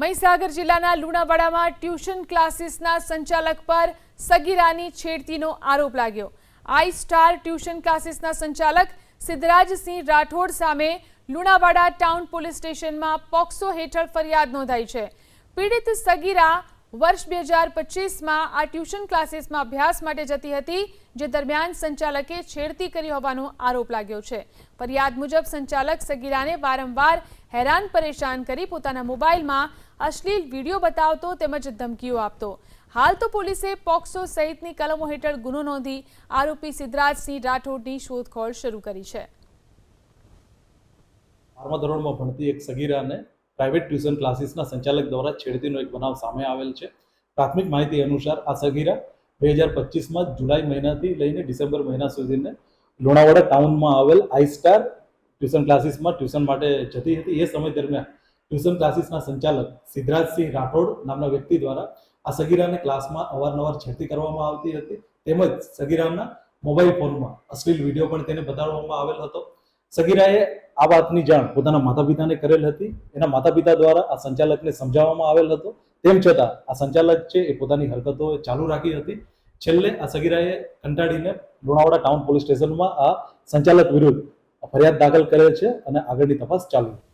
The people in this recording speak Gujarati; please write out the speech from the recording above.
મહીસાગર જિલ્લાના લુણાવાડામાં ટ્યુશન ક્લાસીસના સંચાલક પર સગીરાની છેડતીનો આરોપ લાગ્યો। આઈ સ્ટાર ટ્યુશન ક્લાસીસના સંચાલક સિદ્ધરાજસિંહ રાઠોડ સામે લુણાવાડા ટાઉન પોલીસ સ્ટેશનમાં પોક્સો હેઠળ ફરિયાદ નોંધાઈ છે। પીડિત સગીરા વર્ષ 2025માં આ ટ્યુશન ક્લાસીસમાં અભ્યાસ માટે જતી હતી, જે દરમિયાન સંચાલકે છેડતી કરી હોવાનો આરોપ લાગ્યો છે। ફરિયાદ મુજબ સંચાલક સગીરાને વારંવાર હેરાન પરેશાન કરી પોતાના મોબાઈલમાં અશ્લીલ વિડીયો બતાવતો તેમજ ધમકીઓ આપતો। હાલ તો પોલીસે પોક્સો સહિતની કલમો હેઠળ ગુનો નોંધી આરોપી સિદ્ધરાજસિંહ રાઠોડની શોધખોળ શરૂ કરી છે। 12મા ધોરણમાં ભણતી એક સગીરાને પ્રાઇવેટ ટ્યુશન ક્લાસીસના સંચાલક દ્વારા છેડતીનો એક બનાવ સામે આવેલ છે। પ્રાથમિક માહિતી અનુસાર આ સગીરા 2025માં જુલાઈ મહિનાથી લઈને ડિસેમ્બર મહિના સુધીને લુણાવાડા ટાઉનમાં આવેલ આઈ સ્ટાર ટ્યુશન ક્લાસીસમાં ટ્યુશન માટે જતી હતી। એ સમય દરમિયાન ટ્યુશન ક્લાસીસના સંચાલક સિદ્ધરાજસિંહ રાઠોડ નામના વ્યક્તિ દ્વારા આ સગીરાને ક્લાસમાં અવારનવાર છેડતી કરવામાં આવતી હતી, તેમજ સગીરાના મોબાઈલ ફોનમાં અશ્લીલ વિડીયો પણ તેને બતાડવામાં આવેલ હતો। સગીરાએ આ વાતની જાણ પોતાના માતા પિતાને કરેલ હતી। એના માતા પિતા દ્વારા આ સંચાલકને સમજાવવામાં આવેલ હતો, તેમ છતાં આ સંચાલક છે એ પોતાની હરકતો ચાલુ રાખી હતી। છેલ્લે આ સગીરાએ કંટાળીને લુણાવાડા ટાઉન પોલીસ સ્ટેશનમાં આ સંચાલક વિરુદ્ધ ફરિયાદ દાખલ કરેલ છે અને આગળની તપાસ ચાલુ છે।